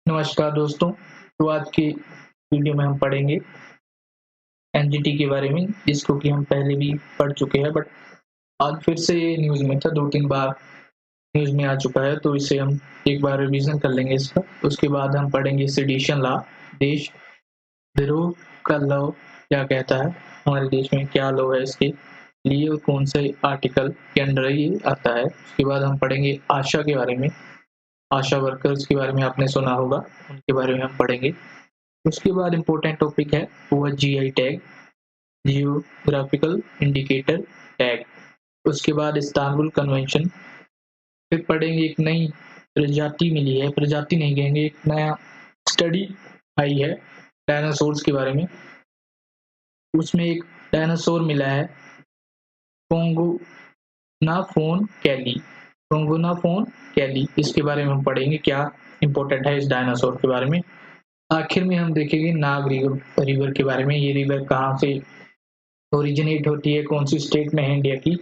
नमस्कार दोस्तों। तो आज की वीडियो में हम पढ़ेंगे एनजीटी के बारे में, जिसको कि हम पहले भी पढ़ चुके हैं, बट आज फिर से ये न्यूज़ में था, 2-3 बार न्यूज़ में आ चुका है, तो इसे हम एक बार रिवीजन कर लेंगे इसका। उसके बाद हम पढ़ेंगे सेडिशन लॉ, देशद्रोह का लॉ क्या कहता है, हमारे देश में क्या लॉ है इसके लिए और कौन से आर्टिकल के अंडर ये आता है। उसके बाद हम पढ़ेंगे आशा के बारे में, आशा वर्कर्स के बारे में आपने सुना होगा, उनके बारे में हम पढ़ेंगे। उसके बाद इम्पोर्टेंट टॉपिक है वो है GI tag, geographical indicator tag. उसके बाद इस्तांबुल कन्वेंशन। फिर पढ़ेंगे एक नई प्रजाति मिली है, प्रजाति नहीं कहेंगे, एक नया स्टडी आई है डायनासोर्स के बारे में। उसमें एक डायनासोर मिला है कोंगोनाफोन कैली, कोंगोनाफोन कैली। इसके बारे में हम पढ़ेंगे क्या इम्पोर्टेंट है इस डायनासोर के बारे में। आखिर में हम देखेंगे नाग रिवर के बारे में, ये रिवर कहाँ से ओरिजिनेट होती है, कौन सी स्टेट में है इंडिया की,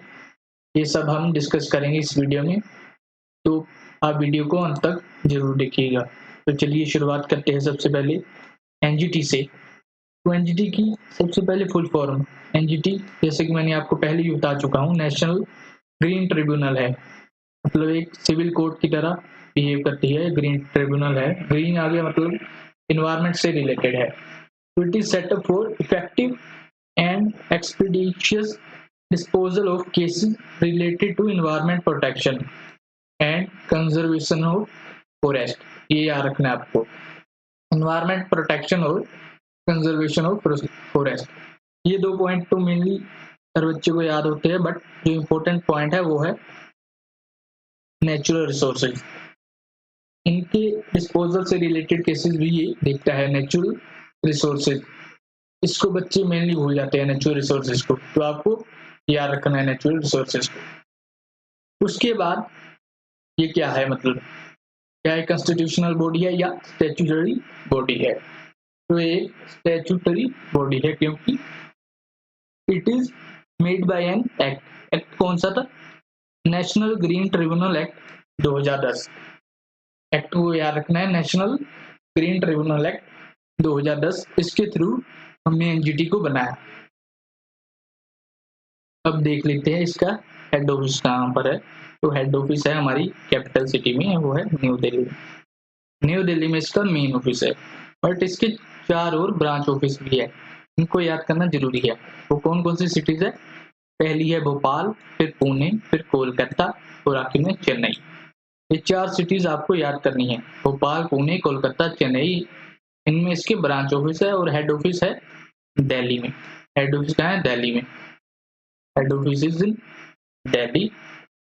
ये सब हम डिस्कस करेंगे इस वीडियो में। तो आप वीडियो को अंत तक जरूर देखिएगा। तो चलिए शुरुआत करते हैं सबसे पहले एनजीटी से। तो एनजीटी की सबसे पहले फुल फॉर्म, एनजीटी जैसे कि मैंने आपको पहले ही बता चुका हूँ, नेशनल ग्रीन ट्रिब्यूनल है, मतलब एक सिविल कोर्ट की तरह बिहेव करती है, ग्रीन ट्रिब्यूनल है। ग्रीन आ गया मतलब इन्वायरमेंट से रिलेटेड है। It is setup for effective and expeditious disposal of cases related to environment protection and conservation of forest। ये याद रखना है आपको, environment protection और conservation of forest। ये दो पॉइंट तो मेनली हर बच्चे को याद होते हैं, बट जो इम्पोर्टेंट पॉइंट है वो है नेचुरल रिसोर्सेज। इनके डिस्पोजल से रिलेटेड केसेस भी ये देखता है, नेचुरल रिसोर्सेज। इसको बच्चे मेनली भूल जाते हैं नेचुरल रिसोर्सेज को, तो आपको याद रखना है नेचुरल रिसोर्सेज को। उसके बाद ये क्या है, मतलब क्या एक कॉन्स्टिट्यूशनल बॉडी है या स्टैट्यूटरी बॉडी है। तो एक स्टैट्यूटरी बॉडी है क्योंकि it is made by an act. Act कौन सा था? National green tribunal act 2010। Act को याद रखना है, नेशनल ग्रीन ट्रिब्यूनल एक्ट 2010। इसके थ्रू हमने एनजीटी को बनाया। अब देख लेते हैं इसका हेड ऑफिस कहाँ पर है। तो हेड ऑफिस है हमारी कैपिटल सिटी में, वो है न्यू दिल्ली। न्यू दिल्ली में इसका मेन ऑफिस है, बट इसके 4 और ब्रांच ऑफिस भी है, इनको याद करना जरूरी है। वो कौन कौन सी सिटीज है? पहली है भोपाल, फिर पुणे, फिर कोलकाता और आखिर में चेन्नई। ये 4 सिटीज आपको याद करनी है, भोपाल, पुणे, कोलकाता, चेन्नई। इनमें इसके ब्रांच ऑफिस है और हेड ऑफिस है दिल्ली में। हेड ऑफिस कहाँ है? दिल्ली में। Head office is in Delhi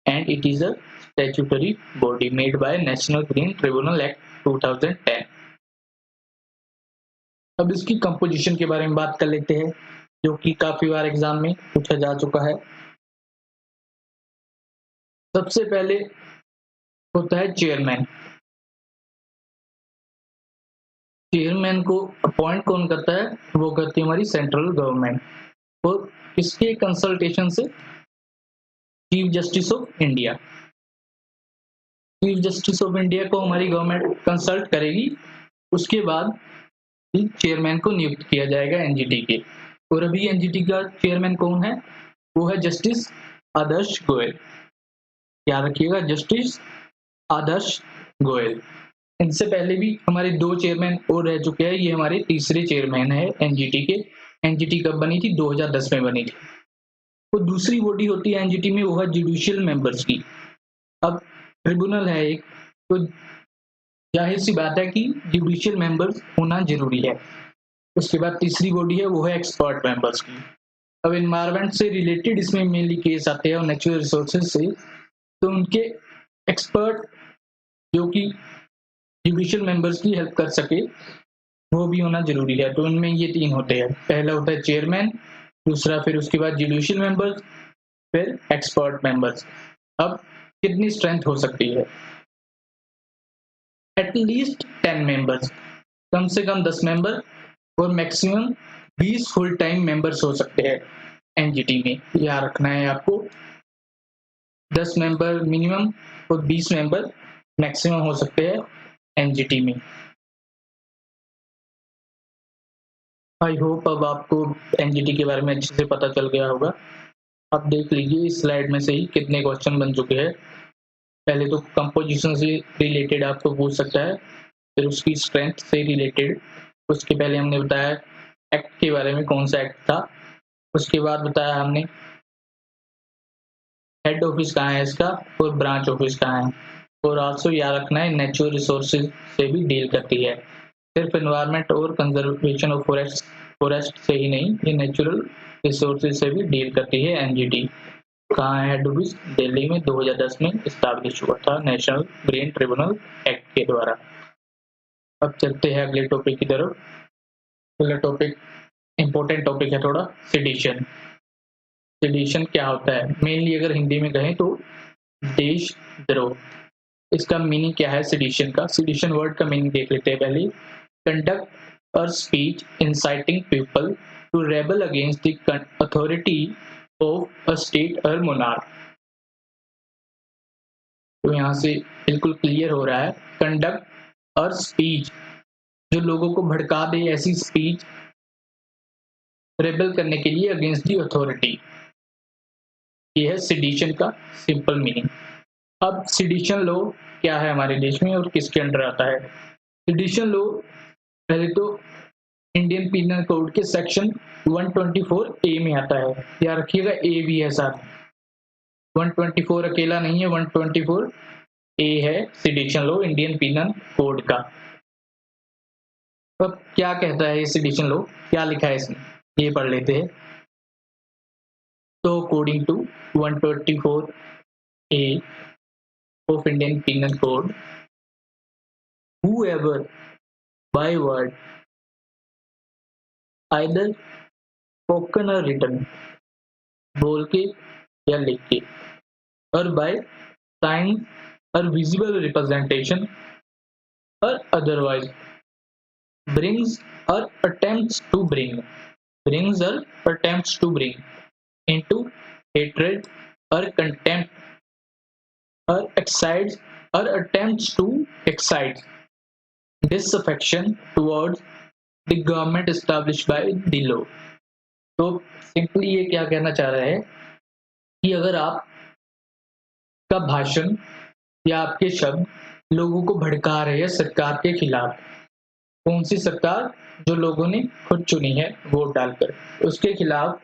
and it is a statutory body made by National Green Tribunal Act 2010। अब इसकी कंपोजिशन के बारे में बात कर लेते हैं, जो कि काफी बार एग्जाम में पूछा जा चुका है। सबसे पहले होता है चेयरमैन। चेयरमैन को अपॉइंट कौन करता है? वो करती है हमारी सेंट्रल गवर्नमेंट, और इसके कंसल्टेशन से chief justice of India. Chief justice of India को हमारी गवर्नमेंट कंसल्ट करेगी, उसके बाद चेयरमैन को नियुक्त किया जाएगा एनजीटी के। और अभी एनजीटी का चेयरमैन कौन है? वो है जस्टिस आदर्श गोयल। याद रखिएगा, जस्टिस आदर्श गोयल। इनसे पहले भी हमारे 2 चेयरमैन और रह चुके हैं, ये हमारे तीसरे चेयरमैन है एनजीटी के। एनजीटी कब बनी थी? 2010 में बनी थी। तो दूसरी बॉडी होती है एनजीटी में, वो है जुडिशियल मेंबर्स की। अब ट्रिब्यूनल है एक, तो जाहिर सी बात है कि जुडिशियल मेंबर्स होना जरूरी है। उसके बाद तीसरी बॉडी है, वो है एक्सपर्ट मेंबर्स की। अब एनवायरनमेंट से रिलेटेड इसमें मेनली केस आते हैं और नेचुरल रिसोर्सेज से, तो उनके एक्सपर्ट जो कि जुडिशियल मेंबर्स की हेल्प कर सके, वो भी होना जरूरी है। तो इनमें ये 3 होते हैं, पहला होता है चेयरमैन, दूसरा फिर उसके बाद जुडिशियल मेंबर्स, फिर एक्सपर्ट मेंबर्स। अब कितनी स्ट्रेंथ हो सकती है? एटलीस्ट 10 मेंबर्स, कम से कम 10 मेंबर, और मैक्सिमम 20 फुल टाइम मेंबर्स हो सकते हैं एनजीटी में। याद रखना है आपको, 10 मेंबर मिनिमम और 20 मेंबर मैक्सिमम हो सकते हैं एनजीटी में। आई होप अब आपको एनजीटी के बारे में अच्छे से पता चल गया होगा। आप देख लीजिए इस स्लाइड में से ही कितने क्वेश्चन बन चुके हैं। पहले तो कंपोजिशन से रिलेटेड आपको पूछ सकता है, फिर उसकी स्ट्रेंथ से रिलेटेड, उसके पहले हमने बताया एक्ट के बारे में, कौन सा एक्ट था, उसके बाद बताया हमने हेड ऑफिस कहाँ है इसका और ब्रांच ऑफिस कहाँ है, और आल्सो याद रखना है नेचुरल रिसोर्सेज से भी डील करती है। सिर्फ एनवायरनमेंट और कंजर्वेशन ऑफ फॉरेस्ट से ही नहीं, ये नेचुरल रिसोर्सेज से भी डील करती है एनजीटी। कहाँ है हेड ऑफिस? दिल्ली में 2010 में स्टैब्लिश हुआ था नेशनल ग्रीन ट्रिब्यूनल एक्ट के द्वारा। अब चलते हैं अगले टॉपिक की तरफ। अगला टॉपिक इंपॉर्टेंट टॉपिक है थोड़ा, सेडिशन। सेडिशन क्या होता है? मेनली अगर हिंदी में कहें तो देशद्रोह। इसका मीनिंग क्या है सेडिशन का? सेडिशन वर्ड का मीनिंग देख लेते हैं पहले। कंडक्ट और speech inciting people to rebel against the authority of a state और मोनार्क। तो यहाँ से बिल्कुल क्लियर हो रहा है, कंडक्ट और स्पीच जो लोगों को भड़का दे, ऐसी स्पीच रेबल करने के लिए अगेंस्ट दी अथॉरिटी, ये है सेडिशन का सिंपल मीनिंग। अब सेडिशन लॉ क्या है हमारे देश में और किसके अंडर आता है? सेडिशन लॉ पहले तो इंडियन पीनल कोड के सेक्शन 124 ए में आता है। याद रखिएगा ए भी है साथ, 124 अकेला नहीं है, 124 ए है sedition law Indian penal code का। अब क्या कहता है ये सेडिशन लॉ, क्या लिखा है इसमें, ये पढ़ लेते हैं। तो according to 124 A of Indian Penal Code, whoever by word, either spoken or written, बोल के या लिख के, और by sign or visible representation or otherwise brings or attempts to bring into hatred or contempt or excites or attempts to excite disaffection towards the government established by the law। तो simply ये क्या कहना चाह रहा है कि अगर आप का भाषण या आपके शब्द लोगों को भड़का रहे हैं सरकार के खिलाफ, कौन सी सरकार? जो लोगों ने खुद चुनी है वोट डालकर, उसके खिलाफ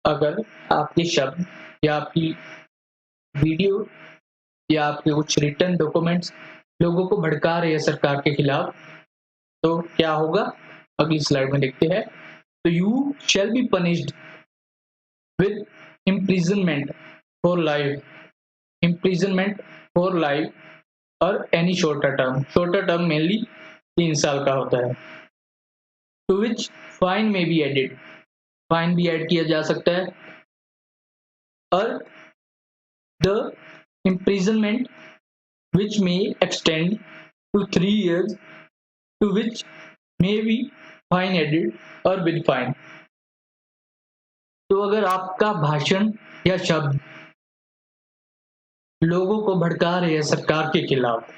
अगर आपके शब्द या आपकी वीडियो या आपके कुछ रिटर्न डॉक्यूमेंट्स लोगों को भड़का रहे हैं सरकार के खिलाफ, तो क्या होगा? अगली स्लाइड में देखते हैं। तो you shall be punished with imprisonment for life, imprisonment for life और any shorter term. Shorter term mainly 3 साल का होता है। टू विच फाइन में बी एडेड, फाइन भी ऐड किया जा सकता है। और the imprisonment which may extend to 3 years, to which may be fine added or with fine। तो अगर आपका भाषण या शब्द लोगों को भड़का रहे हैं सरकार के खिलाफ,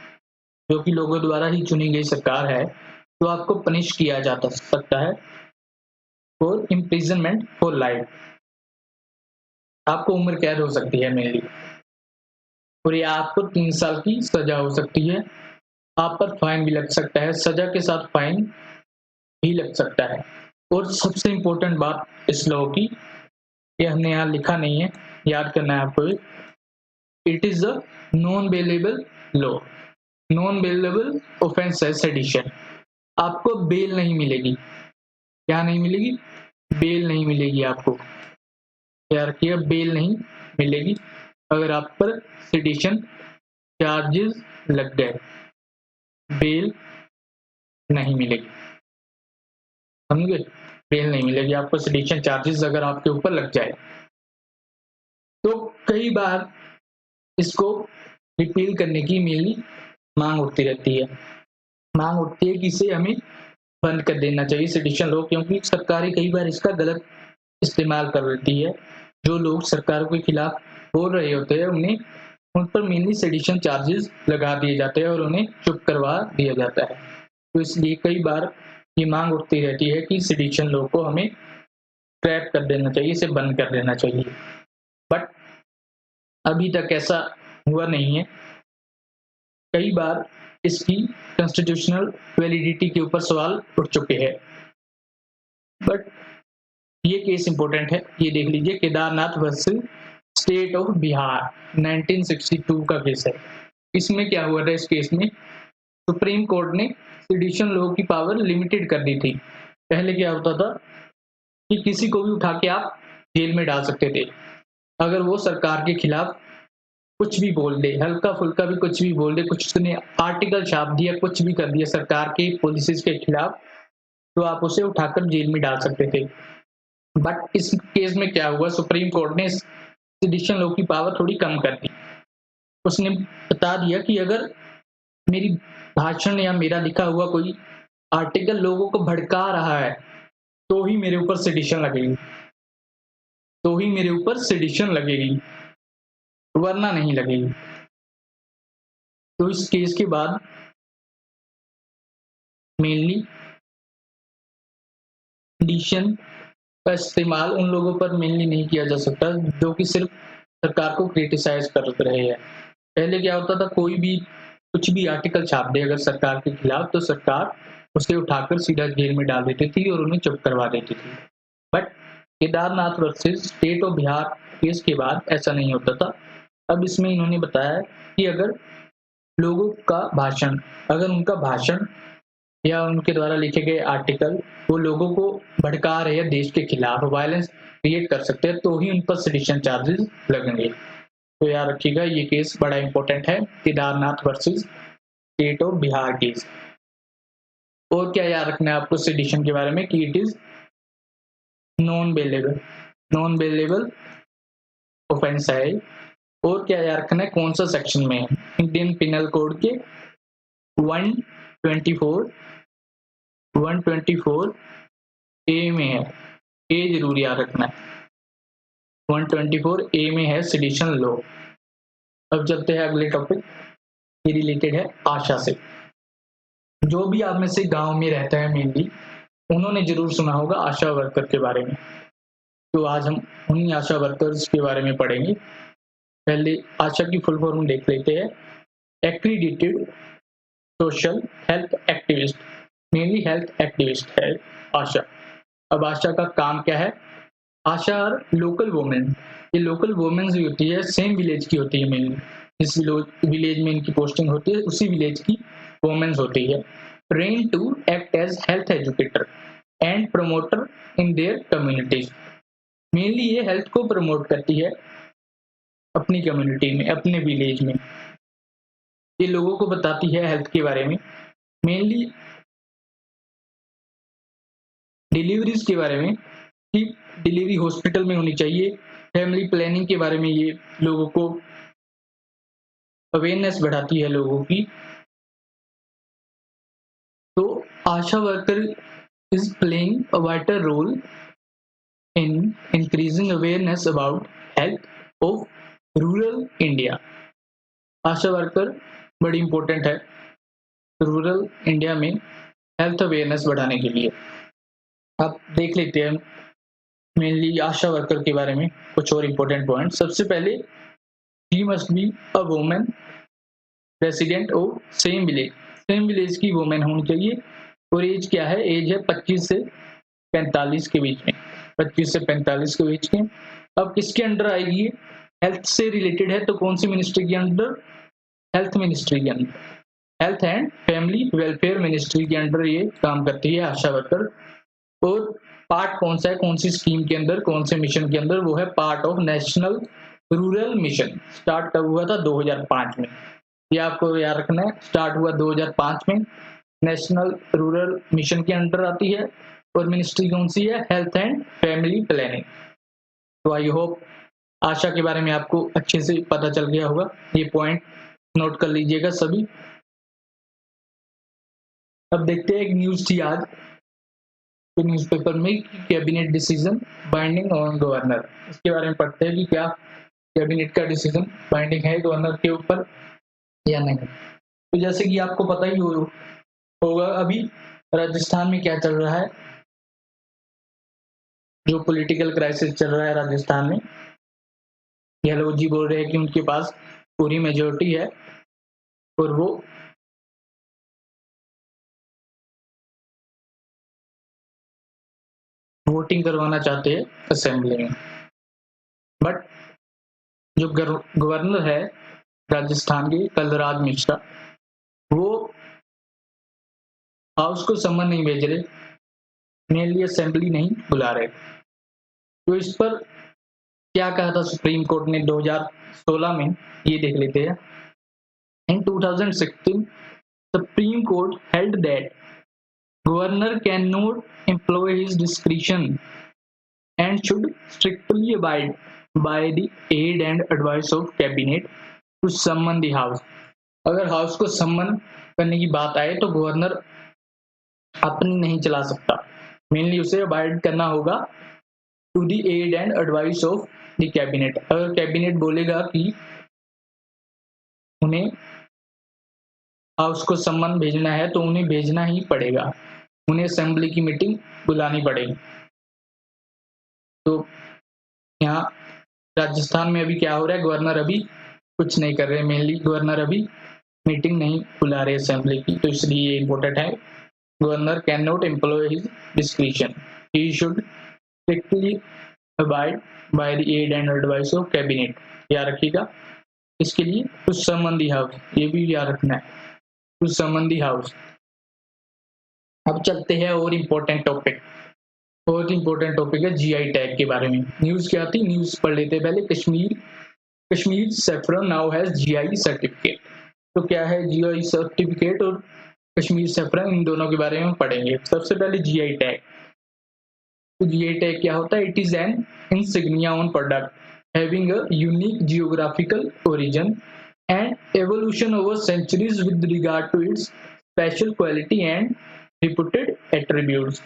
जो कि लोगों द्वारा ही चुनी गई सरकार है, तो आपको पनिश किया जा सकता है फॉर इम्प्रिजनमेंट फॉर लाइफ। आपको उम्र कैद हो सकती है मेनली, और ये आपको 3 साल की सजा हो सकती है। आप पर फाइन भी लग सकता है, सजा के साथ फाइन भी लग सकता है। और सबसे इम्पोर्टेंट बात इस लॉ की, ये हमने यहाँ लिखा नहीं है, याद करना है आपको, it is a non bailable law. Non bailable offence है सेडिशन। आपको बेल नहीं मिलेगी। क्या नहीं मिलेगी? बेल नहीं मिलेगी आपको। याद रखिए, बेल नहीं मिलेगी अगर आप पर सेडिशन चार्जेस लग गए, बेल नहीं मिलेगी। समझे? बेल नहीं मिलेगी आपको, सेडिशन चार्जेस अगर आपके ऊपर लग जाए। तो कई बार इसको रिपील करने की मेनली मांग उठती रहती है। मांग उठती है कि इसे हमें बंद कर देना चाहिए सेडिशन लॉ, क्योंकि सरकारें कई बार इसका गलत इस्तेमाल कर लेती है। जो लोग सरकार के खिलाफ बोल रहे होते हैं उन्हें, उन पर मेनली सेडिशन चार्जेस लगा दिए जाते हैं और उन्हें चुप करवा दिया जाता है। तो इसलिए कई बार ये मांग उठती रहती है कि सिडिशन लॉ को हमें स्क्रैप कर देना चाहिए, इसे बंद कर देना चाहिए। बट अभी तक ऐसा हुआ नहीं है। कई बार इसकी कॉन्स्टिट्यूशनल वैलिडिटी के ऊपर सवाल उठ चुके हैं। बट ये केस इंपॉर्टेंट है, ये देख लीजिए, Kedarnath versus state of Bihar 1962 का केस है। इसमें क्या हुआ था? इस केस में सुप्रीम कोर्ट ने सेडिशन लॉ की पावर लिमिटेड कर दी थी। पहले क्या होता था कि किसी को भी उठा के आप जेल में डाल सकते थे अगर वो सरकार के खिलाफ कुछ भी बोल दे, हल्का फुल्का भी कुछ भी बोल दे, कुछ ने आर्टिकल छाप दिया, कुछ भी कर दिया सरकार के पॉलिसीज के खिलाफ, तो आप उसे उठाकर जेल में डाल सकते थे। बट इस केस में क्या हुआ, सुप्रीम कोर्ट ने सेडिशन लॉ की पावर थोड़ी कम कर दी। उसने बता दिया कि अगर मेरी भाषण या मेरा लिखा हुआ कोई आर्टिकल लोगों को भड़का रहा है तो ही मेरे ऊपर सेडिशन लगेगी, तो ही मेरे ऊपर सेडिशन लगेगी, वरना नहीं लगेगी। तो इस केस के बाद मेनली सेडिशन का इस्तेमाल उन लोगों पर मेनली नहीं किया जा सकता जो कि सिर्फ सरकार को क्रिटिसाइज कर रहे हैं। पहले क्या होता था, कोई भी कुछ भी आर्टिकल छाप दे अगर सरकार के खिलाफ, तो सरकार उसे उठाकर सीधा जेल में डाल देती थी और उन्हें चुप करवा देती थी। But Kedarnath versus state of Bihar case के बाद ऐसा नहीं होता था। अब इसमें इन्होंने बताया कि अगर लोगों का भाषण, अगर उनका भाषण या उनके द्वारा लिखे गए आर्टिकल वो लोगों को भड़का रहे हैं, देश के खिलाफ वायलेंस क्रिएट कर सकते हैं, तो ही उन पर सेडिशन चार्जेस लगेंगे। तो याद रखिएगा, ये केस बड़ा इंपॉर्टेंट है, Kedarnath versus state of Bihar case. और क्या याद रखना है आपको सेडिशन के बारे में कि it is non bailable offence है। और क्या याद रखना है, कौन सा सेक्शन में है? इंडियन पिनल कोड के 124 ए में है। ए जरूर याद रखना है, 124 ए में है सेडिशन लॉ। अब चलते हैं अगले टॉपिक, ये रिलेटेड है आशा से। जो भी आप में से गांव में रहता है मेनली, उन्होंने जरूर सुना होगा आशा वर्कर के बारे में। तो आज हम उन्हीं आशा वर्कर्स के बारे में पढ़ेंगे। पहले आशा की फुल फॉर्म देख लेते हैं। Accredited social health activist, mainly health activist है आशा। अब आशा का काम क्या है? आशा और लोकल वुमेन, ये लोकल वुमेन जो होती है सेम विलेज की होती है मेनली, जिस विलेज में इनकी पोस्टिंग होती है उसी विलेज की वुमेन होती है। Train to act as health educator and promoter in their communities. Mainly ये हेल्थ को प्रमोट करती है अपनी कम्युनिटी में, अपने विलेज में। ये लोगों को बताती है हेल्थ के बारे में, मेनली डिलीवरीज के बारे में कि डिलीवरी हॉस्पिटल में होनी चाहिए, फैमिली प्लानिंग के बारे में ये लोगों को अवेयरनेस बढ़ाती है लोगों की। तो ASHA worker is playing a vital role in increasing awareness about health of rural India. ASHA worker बड़ी इंपॉर्टेंट है रूरल इंडिया में हेल्थ अवेयरनेस बढ़ाने के लिए। अब देख लेते हैं मेनली आशा वर्कर के बारे में कुछ और इंपॉर्टेंट पॉइंट। सबसे पहले, she must be a woman resident of same village, same village की वुमेन होनी चाहिए। और एज क्या है? एज है 25 से 45 के बीच में, 25 से 45 के बीच में। अब किसके अंडर आएगी? हेल्थ से रिलेटेड है तो कौन सी मिनिस्ट्री के अंडर? हेल्थ मिनिस्ट्री के अंदर, health and family welfare ministry के अंडर ये काम करती है आशा वर्कर। और पार्ट कौन सा है, कौन सी स्कीम के अंदर, कौन से मिशन के अंदर? वो है part of national rural mission. Start कब हुआ था? 2005 में। ये आपको याद रखना है, स्टार्ट हुआ 2005 में, नेशनल रूरल मिशन के अंडर आती है। और मिनिस्ट्री कौन सी है? Health and family planning. तो आई होप आशा के बारे में आपको अच्छे से पता चल गया होगा, ये पॉइंट नोट कर लीजिएगा सभी। अब देखते हैं, एक न्यूज थी आज न्यूज़पेपर में, cabinet decision binding on governor. इसके बारे में पढ़ते हैं कि क्या कैबिनेट का डिसीजन बाइंडिंग है गवर्नर के ऊपर या नहीं। तो जैसे कि आपको पता ही होगा, अभी राजस्थान में क्या चल रहा है, जो पॉलिटिकल क्राइसिस चल रहा है राजस्थान में, गहलोत जी बोल रहे हैं कि उनके पास पूरी मेजोरिटी है और वो वोटिंग करवाना चाहते हैं असेंबली में। बट जो गवर्नर है राजस्थान के कलराज मिश्रा, वो हाउस को समन नहीं भेज रहे, मेनली असेंबली नहीं बुला रहे। तो इस पर क्या कहा था सुप्रीम कोर्ट ने 2016 में, ये देख लेते हैं। इन 2016 supreme court held that governor can not employ his discretion and should strictly abide by the aid and advice of cabinet to summon the house। अगर हाउस को सम्मन करने की बात आए तो गवर्नर अपनी नहीं चला सकता, मेनली उसे अबाइड करना होगा to the aid and advice of the cabinet. अगर कैबिनेट बोलेगा कि उन्हें हाउस को सम्मन भेजना है तो उन्हें भेजना ही पड़ेगा, उन्हें असेंबली की मीटिंग बुलानी पड़ेगी। तो यहाँ राजस्थान में अभी क्या हो रहा है, गवर्नर अभी कुछ नहीं कर रहे, मेनली गवर्नर अभी मीटिंग नहीं बुला रहे असेंबली की, तो इसलिए ये इम्पोर्टेंट है। Governor can not employ his discretion, he should strictly abide by the aid and advice of cabinet. याद रखिएगा इसके लिए टू समन द हाउस, ये भी याद रखना है, टू समन द हाउस। अब चलते हैं और इम्पोर्टेंट टॉपिक, बहुत इंपॉर्टेंट टॉपिक है जीआई टैग के बारे में। न्यूज क्या थी, न्यूज पढ़ लेते हैं पहले। Kashmir saffron now has GI certificate. तो क्या है जीआई सर्टिफिकेट और कश्मीर सैफरन, इन दोनों के बारे में पढ़ेंगे। सबसे पहले जीआई टैग। तो जीआई टैग क्या होता है, it is an insignia on product having a unique geographical origin and evolution over centuries with regard to its special quality and reputed attributes.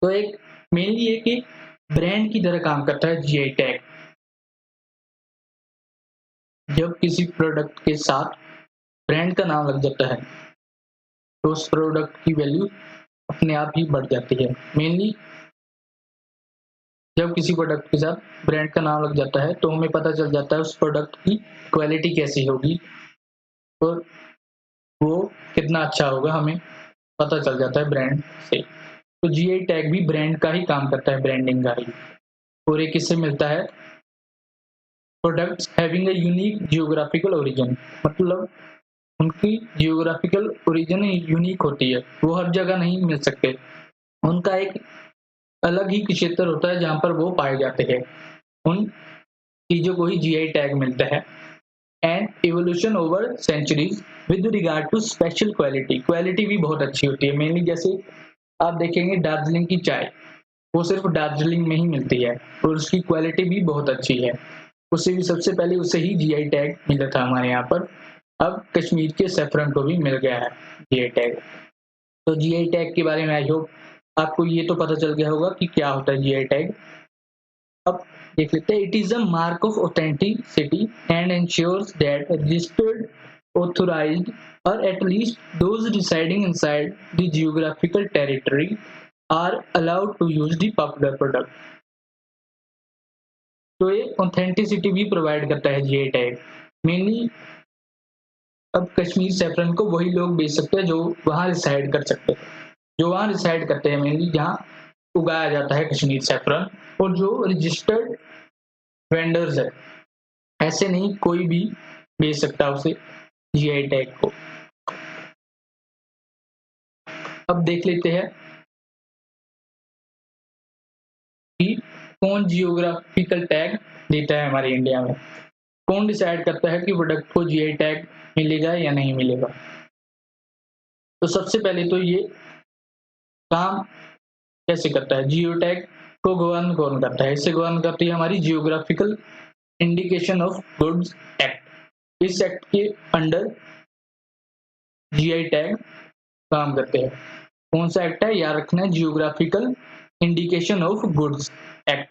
तो एक मेनली एक ब्रांड की तरह काम करता है जीआई टैग। जब किसी प्रोडक्ट के साथ ब्रांड का नाम लग जाता है तो उस प्रोडक्ट की वैल्यू अपने आप ही बढ़ जाती है। मेनली जब किसी प्रोडक्ट के साथ ब्रांड का नाम लग जाता है तो हमें पता चल जाता है उस प्रोडक्ट की क्वालिटी कैसी होगी और वो कितना अच्छा होगा, हमें पता चल जाता है ब्रांड से। तो जीआई टैग भी ब्रांड का ही काम करता है, ब्रांडिंग का ही। और ये किससे मिलता है, products having a unique geographical origin, मतलब उनकी जियोग्राफिकल ओरिजिन यूनिक होती है, वो हर जगह नहीं मिल सकते, उनका एक अलग ही क्षेत्र होता है जहां पर वो पाए जाते हैं, उन चीजों को ही जीआई टैग मिलता है। And evolution over centuries with regard to special quality, quality भी बहुत अच्छी होती है। मेनली जैसे आप देखेंगे दार्जिलिंग की चाय, वो सिर्फ दार्जिलिंग में ही मिलती है और उसकी क्वालिटी भी बहुत अच्छी है, उसे भी सबसे पहले उसे ही जीआई टैग मिला था हमारे यहाँ पर। अब कश्मीर के सैफरन को भी मिल गया है जीआई टैग। तो जीआई टैग के बारे में आई होप आपको ये तो पता चल गया होगा कि क्या होता है जीआई टैग। अब देख लेते हैं। It is a mark of authenticity and ensures that registered, authorised और at least those residing inside the geographical territory are allowed to use the popular product. तो ये ऑथेंटिसिटी भी प्रोवाइड करता है जीआई टैग। मेनली अब Kashmir saffron को वही लोग बेच सकते हैं जो वहां रिसाइड कर सकते हैं, जो वहां रिसाइड करते हैं, मेनली जहाँ उगाया जाता है कश्मीर सैफरन, और जो रजिस्टर्ड वेंडर्स है, ऐसे नहीं कोई भी बेच सकता उसे जीआई टैग को। अब देख लेते हैं कि कौन जियोग्राफिकल टैग देता है हमारे इंडिया में, कौन डिसाइड करता है कि प्रोडक्ट को जीआई टैग मिलेगा या नहीं मिलेगा। तो सबसे पहले तो ये काम कैसे करता है, जियो टैग को गवर्न कौन करता है, इससे गवर्न करती है हमारी geographical indication of goods act. इस एक्ट के अंडर जीआई टैग काम करते हैं। कौन सा एक्ट है, याद रखना है, geographical indication of goods act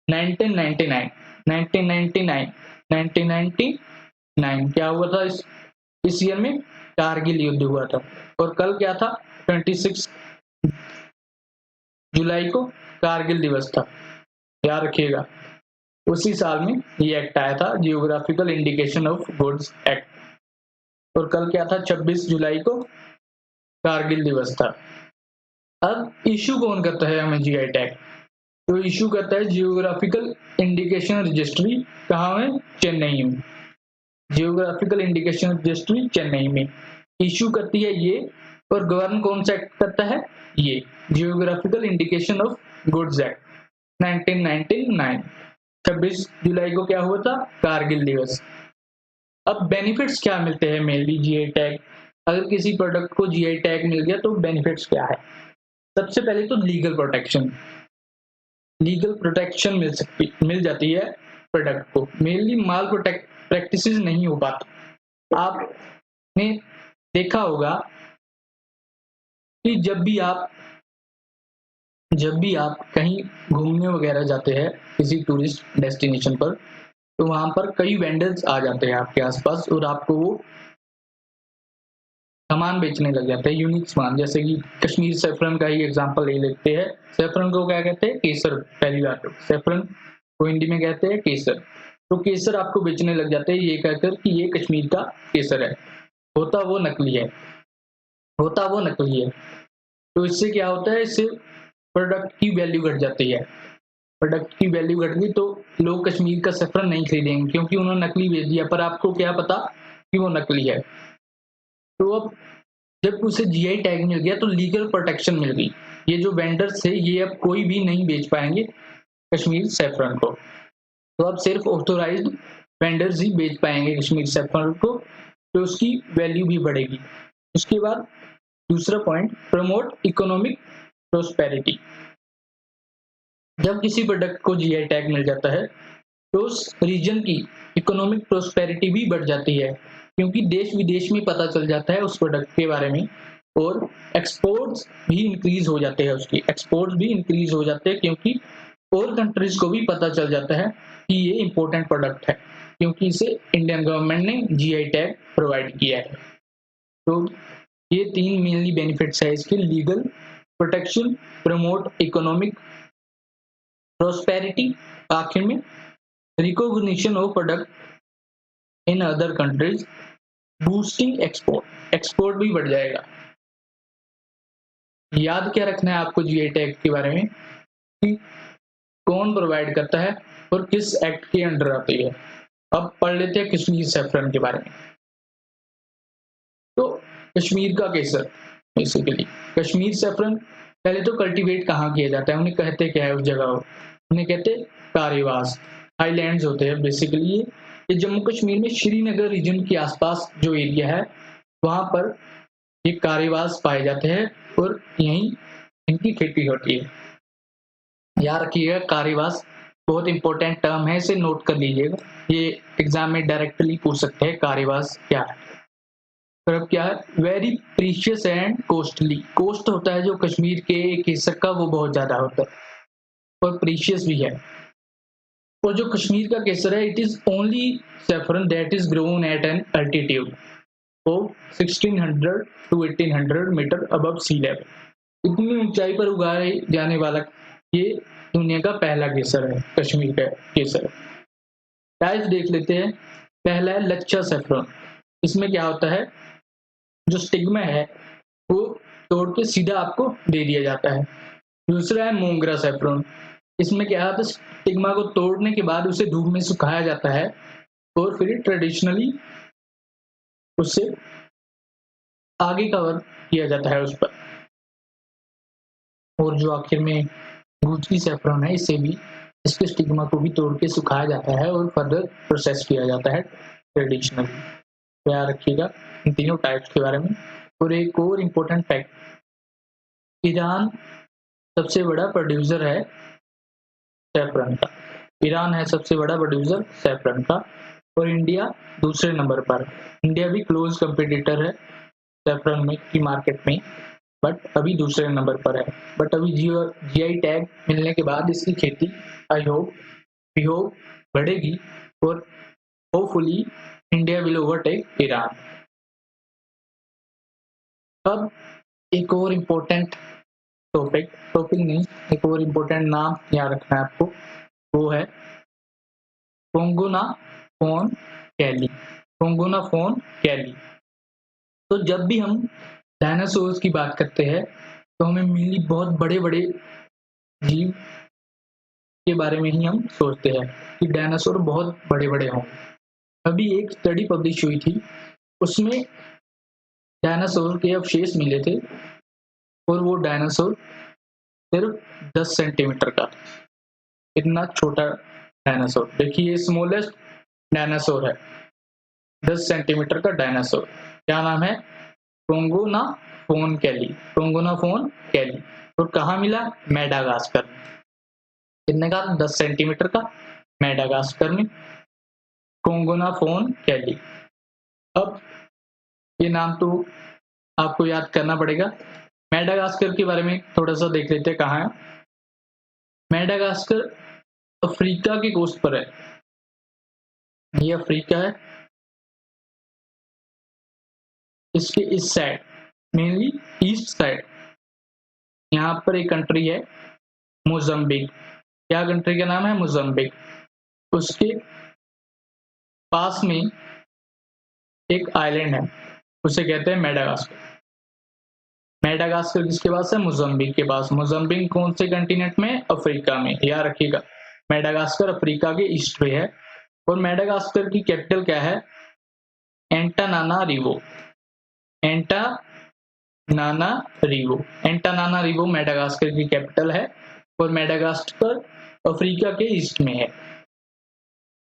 1999। 1999 क्या हुआ था इस ईयर में, कारगिल युद्ध हुआ था और कल क्या था, 26 जुलाई को कारगिल दिवस था, याद रखिएगा। उसी साल में ये एक्ट आया था, geographical indication of goods act. और कल क्या था, 26 जुलाई को कारगिल दिवस था। अब इशू कौन करता है हमें जीआई टैग? तो इशू करता है जियोग्राफिकल इंडिकेशन रजिस्ट्री। कहाँ में? चेन्नई में। जियोग्राफिकल इंडिकेशन रजिस्ट्री चेन्नई में इशू करती है ये। और गवर्न कौन सा एक्ट करता है? ये geographical indication of goods act 1999। 26 जुलाई को क्या हुआ था? कारगिल दिवस। अब बेनिफिट्स क्या मिलते हैं मेनली जीआई टैग? अगर किसी प्रोडक्ट को जीआई टैग मिल गया तो बेनिफिट्स क्या है? सबसे पहले तो लीगल प्रोटेक्शन मिल जाती है प्रोडक्ट को। मेनली माल प्रैक्टिसेस नहीं हो पाती। आपने देखा होगा कि जब भी आप कहीं घूमने वगैरह जाते हैं किसी टूरिस्ट डेस्टिनेशन पर, तो वहां पर कई वेंडर्स आ जाते हैं आपके आसपास और आपको वो सामान बेचने लग जाते हैं, यूनिक सामान। जैसे कि कश्मीर सैफरन का ही एग्जांपल ले लेते हैं। सैफरन को क्या कहते हैं? केसर। पहली बात तो सैफरन को हिंदी में कहते हैं केसर। तो केसर आपको बेचने लग जाते हैं ये कहकर कि ये कश्मीर का केसर है। होता वो नकली है। तो इससे क्या होता है? इससे प्रोडक्ट की वैल्यू घट जाती है। प्रोडक्ट की वैल्यू घट गई तो लोग कश्मीर का सैफरन नहीं खरीदेंगे क्योंकि उन्होंने नकली बेच दिया। पर आपको क्या पता कि वो नकली है। तो अब जब उसे जीआई टैग मिल गया तो लीगल प्रोटेक्शन मिल गई। ये जो वेंडर्स थे ये अब कोई भी नहीं बेच पाएंगे कश्मीर सैफरन को। तो अब सिर्फ ऑथोराइज्ड वेंडर्स ही बेच पाएंगे कश्मीर सैफरन को, तो उसकी वैल्यू भी बढ़ेगी। उसके बाद दूसरा पॉइंट, प्रमोट इकोनॉमिक प्रोस्पेरिटी। जब किसी प्रोडक्ट को जीआई टैग मिल जाता है तो उस रीजन की इकोनॉमिक प्रोस्पेरिटी भी बढ़ जाती है क्योंकि देश विदेश में पता चल जाता है उस प्रोडक्ट के बारे में। और एक्सपोर्ट्स भी इंक्रीज हो जाते हैं क्योंकि और कंट्रीज को भी पता चल जाता है कि ये इंपॉर्टेंट प्रोडक्ट है क्योंकि इसे इंडियन गवर्नमेंट ने जीआई टैग प्रोवाइड किया है। तो ये तीन मेनली बेनिफिट्स है इसके, legal protection, promote economic prosperity, आखिर में recognition of product in other countries, boosting export भी बढ़ जाएगा। याद क्या रखना है आपको जीआई टैग के बारे में कि कौन प्रोवाइड करता है और किस एक्ट के अंडर आती है। अब पढ़ लेते हैं कश्मीर सैफरन के बारे में। तो कश्मीर का केसर, बेसिकली कश्मीर सैफरन पहले तो कल्टीवेट कहाँ किया जाता है, उन्हें कहते क्या है उस जगह को? उन्हें कहते कारीवास हाईलैंड्स होते हैं। बेसिकली ये जम्मू कश्मीर में श्रीनगर रीजन के आसपास जो एरिया है वहां पर ये कारीवास पाए जाते हैं और यहीं इनकी खेती होती है। याद रखिएगा कारीवास बहुत इंपॉर्टेंट टर्म है, इसे नोट कर लीजिएगा। ये एग्जाम में डायरेक्टली पूछ सकते हैं कारीवास क्या है। फिर अब क्या है? Very precious and costly. Cost होता है जो कश्मीर के केसर का वो बहुत ज्यादा होता है और प्रीशियस भी है। और जो कश्मीर का केसर है, it is only saffron that is grown at an altitude of 1600 to 1800 metre above sea level. इतनी ऊंचाई पर उगाए जाने वाला ये दुनिया का पहला केसर है, कश्मीर का केसर। टाइप्स देख लेते हैं। पहला है लच्छा सैफरन। इसमें क्या होता है? जो स्टिग्मा है वो तोड़ के सीधा आपको दे दिया जाता है। दूसरा है मोंगरा सैफरन। इसमें क्या है? स्टिग्मा को तोड़ने के बाद उसे धूप में सुखाया जाता है और फिर ट्रेडिशनली उससे आगे कवर किया जाता है उस पर। और जो आखिर में गुजकी सैफरन है, इसे भी इसके स्टिग्मा को भी तोड़ के सुखाया जाता है और फर्दर प्रोसेस किया जाता है ट्रेडिशनली। याद रखिएगा इन तीनों टाइप्स के बारे में। और एक और इम्पोर्टेंट फैक्ट, ईरान सबसे बड़ा प्रोड्यूसर है सैफरन का। ईरान है सबसे बड़ा प्रोड्यूसर सैफरन का और इंडिया दूसरे नंबर पर। इंडिया भी क्लोज कंपटीटर है सैफरन में की मार्केट में, बट अभी दूसरे नंबर पर है। बट अभी जीआई टैग मिलने के बाद इसकी खेती आई होप बढ़ेगी और hopefully India will overtake Iran. अब एक और इम्पोर्टेंट टॉपिक नहीं, एक और इम्पोर्टेंट नाम याद रखना है आपको, वो है पोंगोना फोन कैली। पोंगोना फोन कैली। तो जब भी हम डायनासोर्स की बात करते हैं तो हमें मेनली बहुत बड़े बड़े जीव के बारे में ही हम सोचते हैं कि डायनासोर बहुत बड़े बड़े होंगे। अभी एक स्टडी पब्लिश हुई थी, उसमें डायनासोर के अवशेष मिले थे और वो डायनासोर सिर्फ 10 सेंटीमीटर का, इतना छोटा डायनासोर। देखिए स्मॉलेस्ट डायनासोर है, 10 सेंटीमीटर का डायनासोर। क्या नाम है? पोंगोना फोन कैली। पोंगोना फोन कैली। और कहाँ मिला? मेडागास्कर। कितने का? 10 सेंटीमीटर का, मेडागास्कर में। पोंगोना फोन कैली। अब ये नाम तो आपको याद करना पड़ेगा। मेडागास्कर के बारे में थोड़ा सा देख लेते हैं कहाँ है। मेडागास्कर अफ्रीका की कोस्ट पर है। ये अफ्रीका है, इसके इस साइड, मेनली ईस्ट साइड, यहाँ पर एक कंट्री है मोजाम्बिक। क्या कंट्री का नाम है? मोजाम्बिक। उसके पास में एक आइलैंड है, उसे कहते हैं मेडागास्कर। मेडागास्कर किसके पास है? मोजाम्बिक के पास। मोजाम्बिक कौन से कंटिनेंट में? अफ्रीका में। याद रखिएगा, मेडागास्कर अफ्रीका के ईस्ट पे है। और मेडागास्कर की कैपिटल क्या है? एंटानानारिवो। एंटानानारिवो। एंटानानारिवो मेडागास्कर की कैपिटल है और मेडागास्कर अफ्रीका के ईस्ट में है।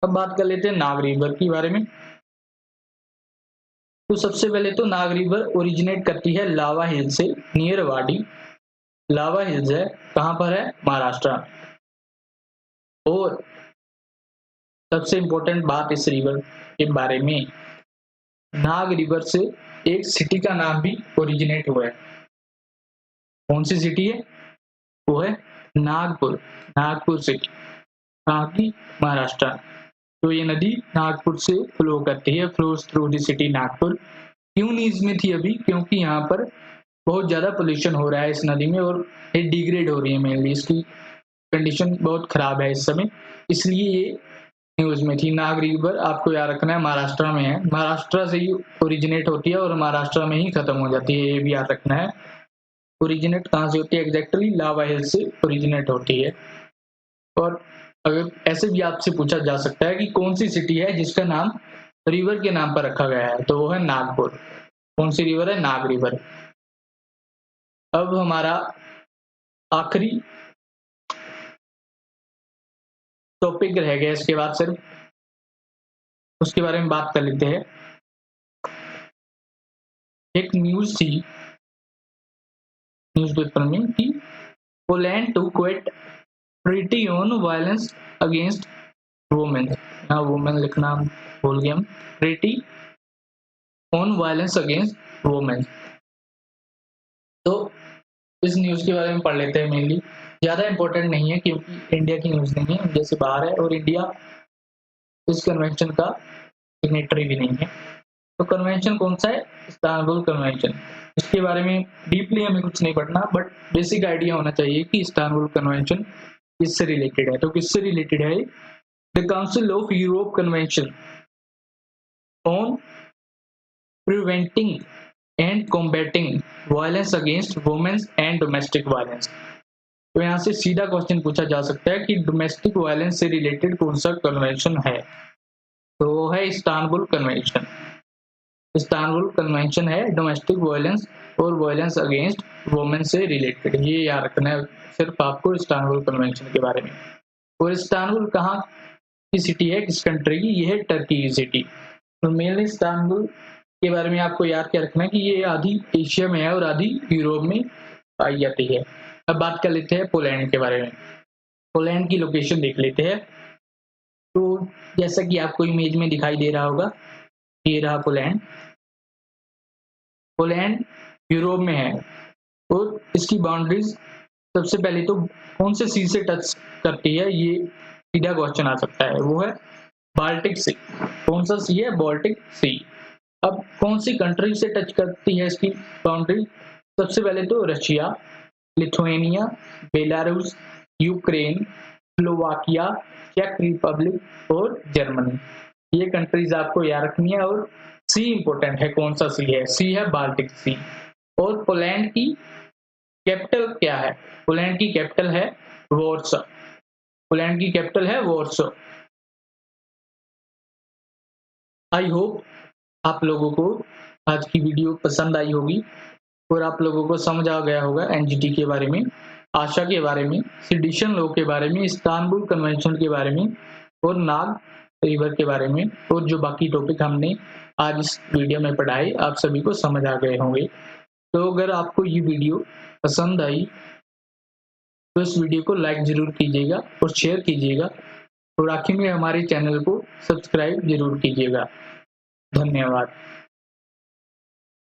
अब बात कर लेते हैं नाग रिवर के बारे में। तो सबसे पहले तो नाग रिवर ओरिजिनेट करती है लावा हिल से, नियर वाडी। लावा हिल्स है, कहां पर है? महाराष्ट्र। और सबसे इंपॉर्टेंट बात इस रिवर के बारे में, नाग रिवर से एक सिटी का नाम भी ओरिजिनेट हुआ है। कौन सी सिटी है? वो है नागपुर। नागपुर सिटी। कहाँ की? महाराष्ट्र। तो ये नदी नागपुर से फ्लो करती है, flows through the city Nagpur. क्यों न्यूज में थी अभी? क्योंकि यहाँ पर बहुत ज्यादा पोल्यूशन हो रहा है इस नदी में और ये डिग्रेड हो रही है, मेनली इसकी कंडीशन बहुत खराब है इस समय, इसलिए ये न्यूज में थी। नाग रिवर आपको याद रखना है महाराष्ट्र में है, महाराष्ट्र से ही ओरिजिनेट होती है और महाराष्ट्र में ही खत्म हो जाती है, ये भी याद रखना है। ओरिजिनेट कहाँ से होती है एग्जैक्टली? लावा हिल से ओरिजिनेट होती है। और अगर ऐसे भी आपसे पूछा जा सकता है कि कौन सी सिटी है जिसका नाम रिवर के नाम पर रखा गया है, तो वो है नागपुर। कौन सी रिवर है? नाग रिवर। अब हमारा आखिरी टॉपिक रह गया इसके बाद सिर्फ, उसके बारे में बात कर लेते हैं। एक न्यूज थी न्यूज़पेपर में कि Poland to quit treaty on violence against women. यहाँ वुमेन लिखना भूल गए हम। Treaty on violence against women. तो इस न्यूज के बारे में पढ़ लेते हैं। मेनली ज्यादा इंपॉर्टेंट नहीं है क्योंकि इंडिया की न्यूज नहीं है, इंडिया से बाहर है और इंडिया इस कन्वेंशन का सिग्नेटरी भी नहीं है। तो कन्वेंशन कौन सा है? Istanbul convention. इसके बारे में डीपली हमें कुछ नहीं पढ़ना, बट बेसिक आइडिया होना चाहिए कि इस्तांबुल कन्वेंशन किससे रिलेटेड है। तो किससे रिलेटेड है? The council of Europe convention on preventing and combating violence against women and domestic violence. तो यहाँ से सीधा क्वेश्चन पूछा जा सकता है कि डोमेस्टिक वायलेंस से रिलेटेड कौन सा कन्वेंशन है? तो वो है इस्तांबुल कन्वेंशन। इस्तांबुल कन्वेंशन है डोमेस्टिक वायलेंस और वायलेंस अगेंस्ट वुमेन से रिलेटेड। ये याद रखना है सिर्फ आपको इस्तांबुल कन्वेंशन के बारे में। और इस्तांबुल कहाँ की सिटी है, किस कंट्री की? ये है टर्की की सिटी। तो मेनली इस्तांबुल के बारे में आपको याद क्या रखना है कि ये आधी एशिया में है और आधी यूरोप में पाई जाती है। अब बात कर लेते हैं पोलैंड के बारे में। पोलैंड की लोकेशन देख लेते हैं। तो जैसा कि आपको इमेज में दिखाई दे रहा होगा, ये रहा पोलैंड। पोलैंड यूरोप में है और इसकी बाउंड्रीज सबसे पहले तो कौन से सी से टच करती है, ये सीधा क्वेश्चन आ सकता है। वो है बाल्टिक सी। कौन सा सी है? बाल्टिक सी। अब कौन सी कंट्री से टच करती है इसकी बाउंड्री? सबसे पहले तो Russia, Lithuania, Belarus, Ukraine, Slovakia, चेक रिपब्लिक और जर्मनी। ये कंट्रीज आपको याद रखनी है। और सी इंपॉर्टेंट है, कौन सा सी है? सी है बाल्टिक सी। और पोलैंड की कैपिटल क्या है? पोलैंड की कैपिटल है वॉर्सो। पोलैंड की कैपिटल है वॉर्सो। आई होप आप लोगों को आज की वीडियो पसंद आई होगी और आप लोगों को समझ आ गया होगा एनजीटी के बारे में, आशा के बारे में, सेडिशन लॉ के बारे में, इस्तांबुल कन्वेंशन के बारे में और नाग रिवर के बारे में, और जो बाकी टॉपिक हमने आज इस वीडियो में पढ़ाए आप सभी को समझ आ गए होंगे। तो अगर आपको ये वीडियो पसंद आई तो इस वीडियो को लाइक जरूर कीजिएगा और शेयर कीजिएगा, और आखिर में हमारे चैनल को सब्सक्राइब जरूर कीजिएगा। धन्यवाद।